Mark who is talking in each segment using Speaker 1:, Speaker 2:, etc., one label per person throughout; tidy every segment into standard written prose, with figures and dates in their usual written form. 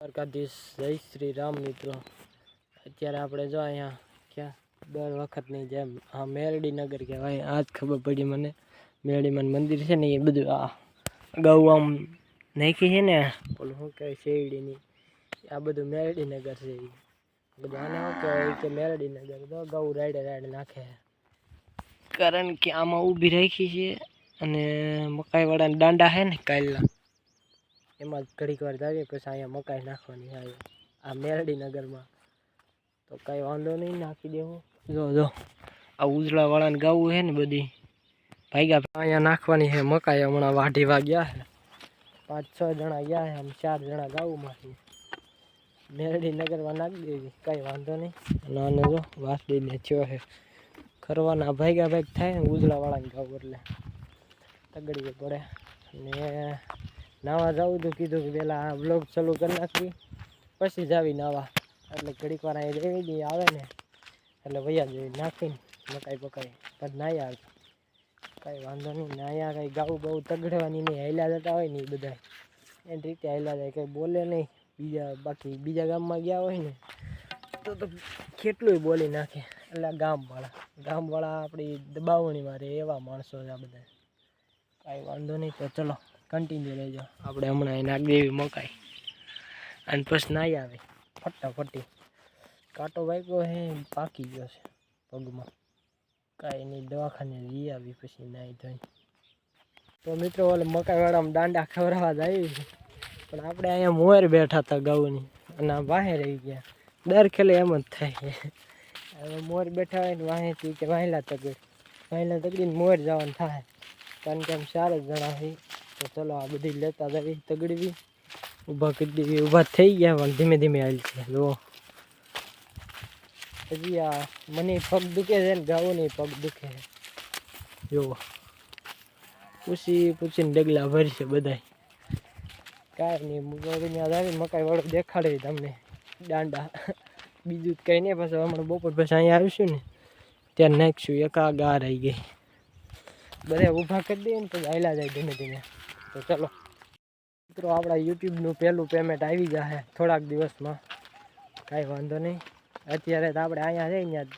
Speaker 1: દ્વારકાધીશ જય શ્રી રામ મિત્રો। અત્યારે આપણે જો અહીંયા ક્યાં દર વખતની જેમ આ મેરડી નગર કહેવાય। આજ ખબર પડી મને મેરડીમાં મંદિર છે ને એ બધું આ અગાઉ આમ નાખી છે ને ઓલું શું કહેવાય શેરડીની આ બધું મેરડી નગર છે। એ બધું આને શું કહેવાય કે મેરડી નગર તો ગૌ રાડે રાડે નાખે કારણ કે આમાં ઊભી રાખી છે અને મકાઈવાળાના દાંડા છે ને કાલના એમાં ઘડીક વાર જાવીએ પછી અહીંયા મકાઈ નાખવાની આવે આ મેરડી નગરમાં તો કાંઈ વાંધો નહીં નાખી દેવું। જો આ ઉજળાવાળાને ગાવું છે ને બધી ભાગ્યા અહીંયા નાખવાની છે મકાઈ। હમણાં વાઢીવા ગયા છે 5-6 જણા ગયા છે આમ 4 જણા ગાવુંમાંથી મેરડી નગરમાં નાખી દેવી કાંઈ વાંધો નહીં। અને આને જો વાસળીને થયો છે કરવાના ભાગ્યા ભાગ થાય ને ઉજળાવાળાને ગાવું એટલે તગડી પડે। અને નાવા જવું તો કીધું કે પહેલાં આ બ્લોગ ચાલુ કરી નાખવી પછી જાવી નાવા એટલે ઘડીક વાર અહીં રેવી દઈએ આવે ને એટલે વૈયા જેવી નાખીને મકાઈ પકાઈ પછી નાહી આવે કાંઈ વાંધો નહીં ને। અહીંયા કંઈ ગાવું બહુ તગડવાની નહીં હાલ્યા જતા હોય ને એ બધા એની રીતે હાલ્યા જાય કંઈ બોલે નહીં બીજા બાકી બીજા ગામમાં ગયા હોય ને તો કેટલું બોલી નાખે એટલે ગામવાળા આપણી દબાવણીમાં રહે એવા માણસો છે આ બધા કાંઈ વાંધો નહીં। તો ચલો કન્ટિન્યુ રહેજો આપણે હમણાં એ નાખી દેવી મકાઈ અને પછી નાહી આવે ફટાફટી કાંટો વાગ્યો હે પાકી ગયો છે પગમાં કાંઈ નહીં દવાખાને લઈ આવી પછી નાહી ધોઈ। તો મિત્રો ઓલે મકાઈવાળામાં દાંડા ખવડાવવા જાય છે પણ આપણે અહીંયા મોર બેઠા હતા ગાઉની અને આ વાહે રહી ગયા દર ખેલે એમ જ થાય હવે મોર બેઠા હોય ને વાહેથી કે વાહેલા તગડીને મોર જવાનું થાય કારણ કે આમ 4 જ જણા હોય। તો ચલો આ બધી લેતા જવી તગડવી ઊભા કરી દેવી ઊભા થઈ ગયા પણ ધીમે ધીમે હાલ છે જુઓ હજી આ મને પગ દુખે છે ને ગાવું નહીં પગ દુખે છે જુઓ પૂછીને ડગલા ભરશે બધાય કાંઈ નહીં ત્યાં આવી મકાઈવાળો દેખાડે તમને દાંડા બીજું જ કંઈ નહીં પાછું હમણાં બપોર પછી અહીંયા આવીશું ને ત્યાં નાખીશું એક આ ગાર આવી ગઈ બધા ઊભા કરી દઈએ ને પછી હાલ્યા જાય ધીમે ધીમે। તો ચલો મિત્રો આપણા યુટ્યુબનું પહેલું પેમેન્ટ આવી જશે થોડાક દિવસમાં કાંઈ વાંધો નહીં। અત્યારે તો આપણે અહીંયા જઈને ત્યાં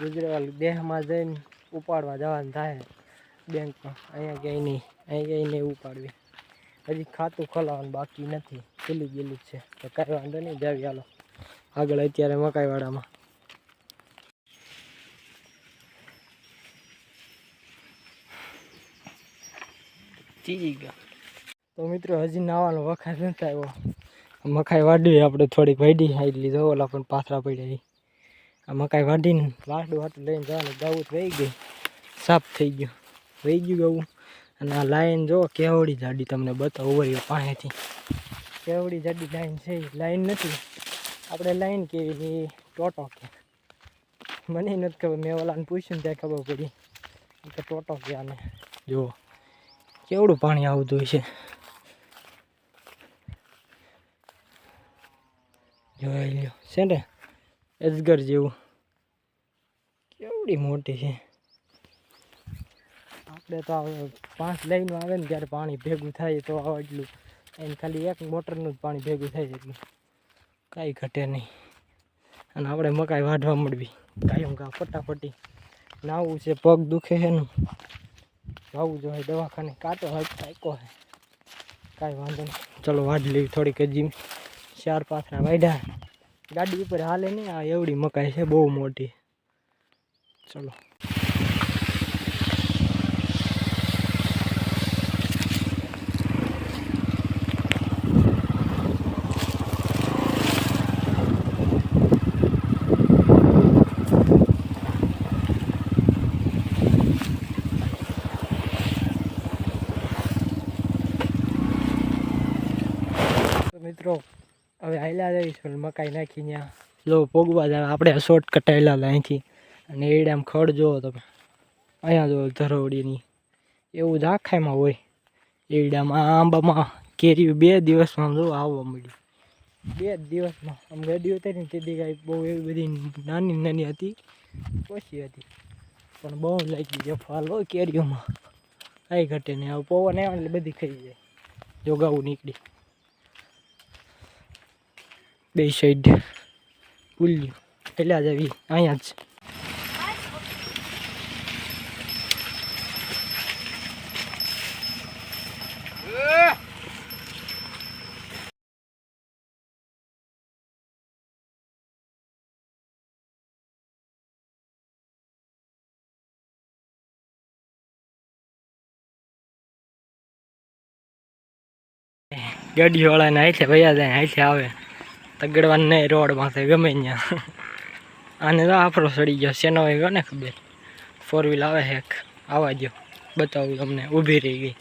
Speaker 1: ગુજરાત દેહમાં જઈને ઉપાડવા જવાનું થાય બેંકમાં અહીંયા ક્યાંય નહીં ઉપાડવી હજી ખાતું ખોલાવવાનું બાકી નથી ખુલી ગયેલું જ છે તો કાંઈ વાંધો નહીં જાવી હાલો આગળ અત્યારે મકાઈવાળામાં ચીજી ગયા। તો મિત્રો હજી નાવાનો વખત નથી આવ્યો મકાઈ વાઢવી આપણે થોડીક વાઢી આવી લીધો ઓલા પણ પાથરા પડ્યા આ મકાઈ વાઢીને વાટું લઈને જવાનું ગાવું વહી ગઈ સાફ થઈ ગયું વહી ગયું ગાવું। અને આ લાઈન જો કેવડી જાડી તમને બતાવું વળી પાસેથી કેવડી જાડી લાઈન છે લાઈન નથી આપણે લાઈન કેવી ટોટો કે મને નથી ખબર મેં ઓલાને પૂછ્યું ને ત્યાં ખબર પડી કે ટોટો કે આને જુઓ કેવડું પાણી આવતું હોય છે જોઈ લ્યો છે ને અજગર જેવું કેવડી મોટી છે। આપણે તો 5 લાઈનો આવે ને ત્યારે પાણી ભેગું થાય તો આવ એટલું એને ખાલી એક મોટરનું જ પાણી ભેગું થાય છે એટલું કાંઈ ઘટે નહીં। અને આપણે મકાઈ વાઢવા મળવી કાયમ કા ફટાફટી નાવું છે પગ દુખે છે ને જવું જોઈએ દવાખાને કાંટો થાક્યો છે કાંઈ વાંધો નહીં ચલો વાઢ લેવી થોડીક હજી 4 પાથરા વાઢ્યા ગાડી ઉપર હાલે નહીં આ એવડી મકાઈ છે બહુ મોટી ચલો મિત્રો હવે હાલ્યા જઈશું મકાઈ નાખી ત્યાં જો પોગવા જાય આપણે શોર્ટ કટાયેલા અહીંથી અને એડામ ખડ જોવો તમે અહીંયા જો ધરોડીની એવું જ આખામાં હોય એડામાં આંબામાં કેરીયું 2 દિવસમાં જો આવવા મળ્યું 2 દિવસમાં આમ ગાડી હતી ને તેથી કાંઈ બહુ એવી બધી નાની હતી ઓછી હતી પણ બહુ લાગી ગયો ફાલ હોય કેરીઓમાં કાંઈ ઘટે નહીં હવે પવન આવે એટલે બધી ખાઈ જાય જો ગાવું નીકળી બે સાઈડ પુલ્યું એટલે જ આવી અહીંયા જ ગાડીવાળાને હાથે ભૈયા જાય હાથે આવે તગડવાનું નહીં રોડમાં ગમે ત્યાં આને તો આફરો સડી ગયો શેનો હોય ને ખબર 4 વ્હીલ આવે છે આવવા દો બતાવું તમને ઊભી રહી ગઈ